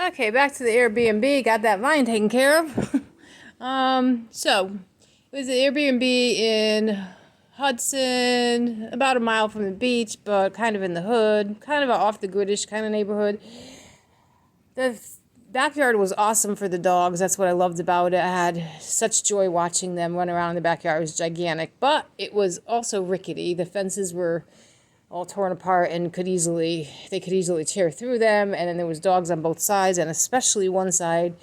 Okay, back to the Airbnb. Got that vine taken care of. So it was an Airbnb in Hudson, about a mile from the beach, but kind of in the hood, kind of an off the gridish kind of neighborhood. The backyard was awesome for the dogs. That's what I loved about it. I had such joy watching them run around in the backyard. It was gigantic, but it was also rickety. The fences were all torn apart and they could easily tear through them. And then there was dogs on both sides, and especially one side,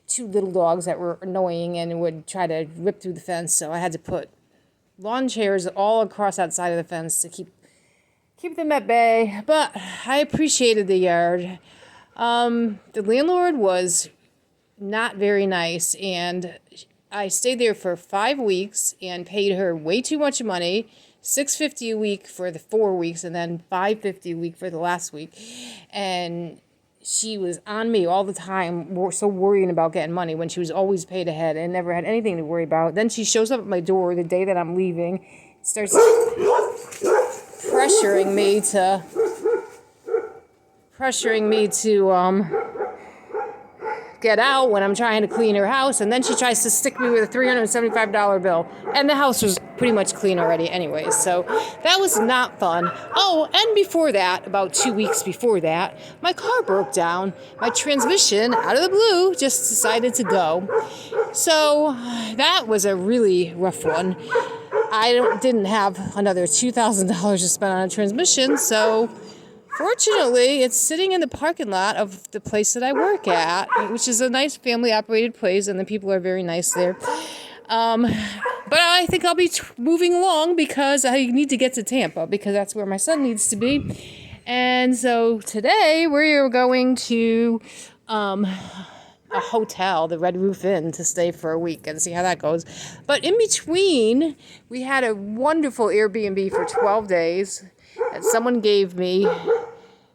two little dogs that were annoying and would try to rip through the fence. So I had to put lawn chairs all across that side of the fence to keep them at bay. But I appreciated the yard. The landlord was not very nice, and I stayed there for 5 weeks and paid her way too much money. $650 a week for the 4 weeks, and then $550 a week for the last week. And she was on me all the time, so worrying about getting money when she was always paid ahead and never had anything to worry about. Then she shows up at my door the day that I'm leaving, starts pressuring me to get out when I'm trying to clean her house, and then she tries to stick me with a $375 bill, and the house was pretty much clean already anyway, so that was not fun. Oh, and before that, about 2 weeks before that, my car broke down. My transmission, out of the blue, just decided to go. So that was a really rough one. I didn't have another $2,000 to spend on a transmission, so fortunately, it's sitting in the parking lot of the place that I work at, which is a nice family-operated place, and the people are very nice there. But I think I'll be moving along because I need to get to Tampa, because that's where my son needs to be. And so today, we're going to a hotel, the Red Roof Inn, to stay for a week and see how that goes. But in between, we had a wonderful Airbnb for 12 days that someone gave me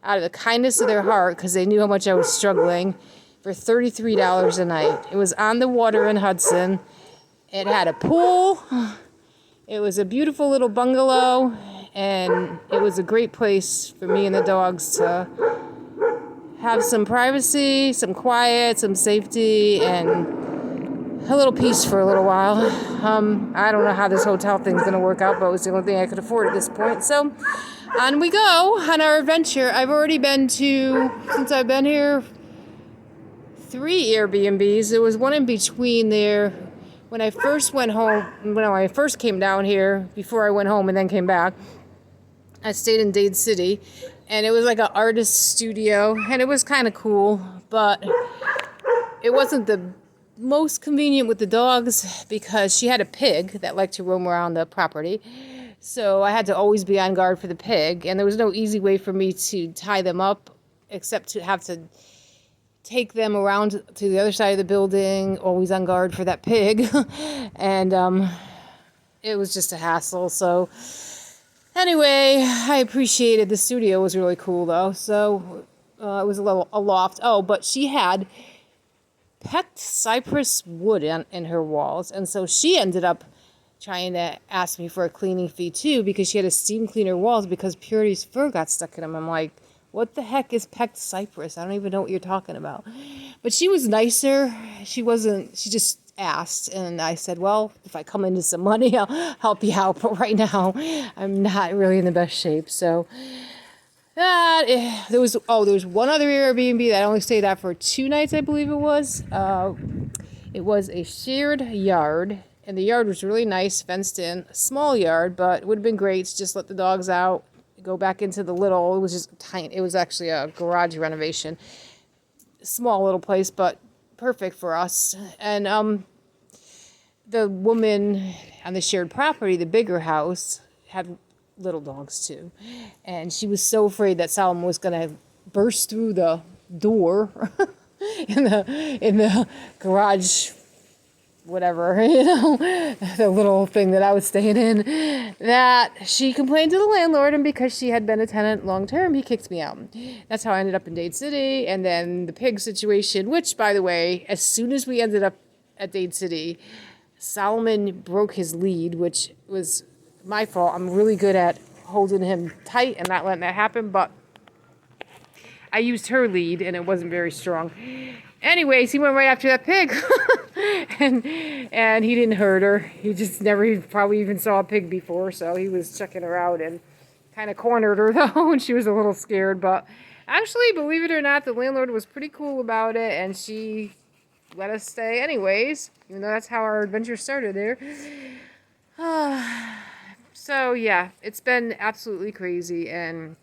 out of the kindness of their heart, because they knew how much I was struggling, for $33 a night. It was on the water in Hudson. It had a pool. It was a beautiful little bungalow, and it was a great place for me and the dogs to have some privacy, some quiet, some safety, and a little peace for a little while. I don't know how this hotel thing's going to work out, but it was the only thing I could afford at this point. So on we go on our adventure. I've already been to, since I've been here, 3 Airbnbs. There was one in between there when I first went home, when I first came down here, before I went home and then came back. I stayed in Dade City, and it was like an artist studio, and it was kind of cool, but it wasn't the most convenient with the dogs because she had a pig that liked to roam around the property. So I had to always be on guard for the pig, and there was no easy way for me to tie them up except to have to take them around to the other side of the building, always on guard for that pig. And it was just a hassle. So anyway, I appreciated the studio. It was really cool though. So it was a loft. Oh, but she had pecked cypress wood in her walls, and so she ended up trying to ask me for a cleaning fee too, because she had to steam clean her walls because Purity's fur got stuck in them. I'm like, what the heck is pecked cypress? I don't even know what you're talking about. But she was nicer. She just asked, and I said, well, if I come into some money, I'll help you out, but right now I'm not really in the best shape. So there was one other Airbnb that I only stayed at for 2 nights, I believe it was. It was a shared yard, and the yard was really nice, fenced in, a small yard, but it would have been great to just let the dogs out, go back into it was just tiny. It was actually a garage renovation, small little place, but perfect for us. And the woman on the shared property, the bigger house, had little dogs too, and she was so afraid that Solomon was going to burst through the door in the garage, whatever, the little thing that I was staying in, that she complained to the landlord, and because she had been a tenant long term, he kicked me out. That's how I ended up in Dade City. And then the pig situation, which, by the way, as soon as we ended up at Dade City, Solomon broke his lead, which was my fault. I'm really good at holding him tight and not letting that happen, but I used her lead, and it wasn't very strong. Anyways, he went right after that pig, and he didn't hurt her. He just never, he probably even saw a pig before, so he was checking her out and kind of cornered her though, and she was a little scared. But actually, believe it or not, the landlord was pretty cool about it, and she let us stay anyways, even though that's how our adventure started there. So yeah, it's been absolutely crazy, and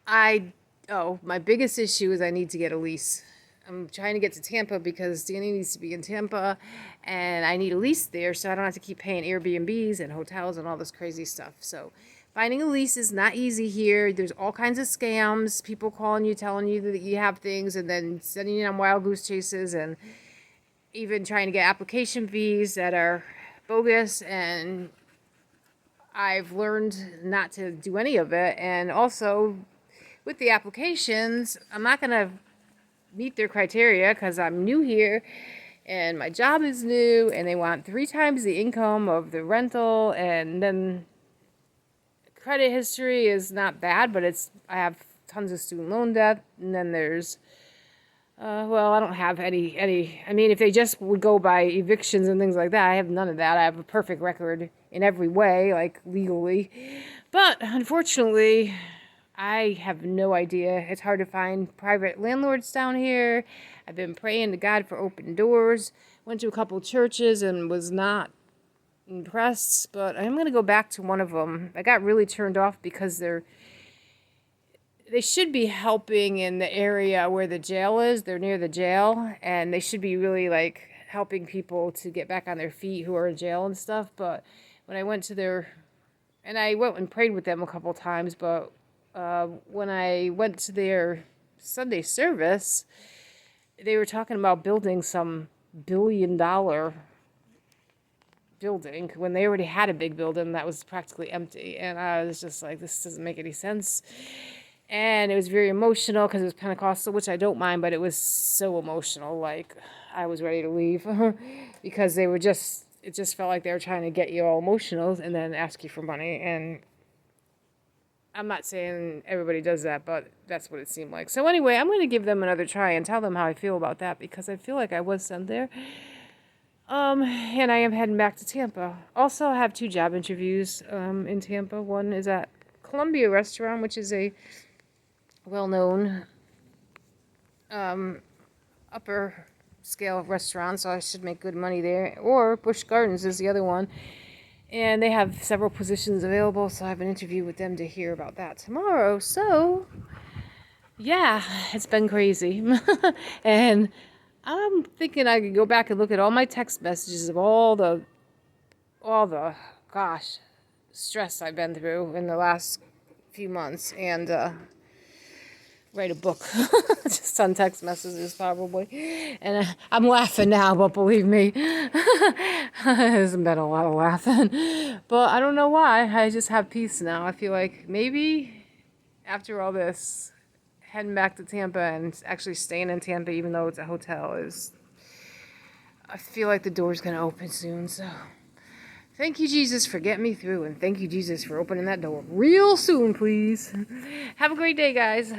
my biggest issue is I need to get a lease. I'm trying to get to Tampa because Danny needs to be in Tampa, and I need a lease there so I don't have to keep paying Airbnbs and hotels and all this crazy stuff. So finding a lease is not easy here. There's all kinds of scams, people calling you, telling you that you have things, and then sending you on wild goose chases, and even trying to get application fees that are bogus. And I've learned not to do any of it. And also with the applications, I'm not going to meet their criteria because I'm new here and my job is new, and they want 3 times the income of the rental, and then credit history is not bad, but I have tons of student loan debt, and then there's I don't have any. I mean, if they just would go by evictions and things like that, I have none of that. I have a perfect record in every way, like legally. But unfortunately, I have no idea. It's hard to find private landlords down here. I've been praying to God for open doors. Went to a couple churches and was not impressed, but I'm going to go back to one of them. I got really turned off because they should be helping in the area where the jail is. They're near the jail, and they should be really like helping people to get back on their feet who are in jail and stuff. But when I went to I went and prayed with them a couple times, but when I went to their Sunday service, they were talking about building some $1 billion building when they already had a big building that was practically empty. And I was just like, this doesn't make any sense. And it was very emotional because it was Pentecostal, which I don't mind, but it was so emotional. Like, I was ready to leave because it just felt like they were trying to get you all emotional and then ask you for money. And I'm not saying everybody does that, but that's what it seemed like. So anyway, I'm going to give them another try and tell them how I feel about that, because I feel like I was sent there. And I am heading back to Tampa. Also, I have 2 job interviews in Tampa. One is at Columbia Restaurant, which is a well-known upper scale restaurant, so I should make good money there. Or Busch Gardens is the other one. And they have several positions available, so I have an interview with them to hear about that tomorrow. So, yeah, it's been crazy. And I'm thinking I could go back and look at all my text messages of all the stress I've been through in the last few months, and write a book just on text messages probably. And I'm laughing now, but believe me, it hasn't been a lot of laughing. But I don't know why. I just have peace now. I feel like maybe after all this, heading back to Tampa and actually staying in Tampa, even though it's a hotel, I feel like the door's going to open soon. So thank you, Jesus, for getting me through, and thank you, Jesus, for opening that door real soon, please. Have a great day, guys.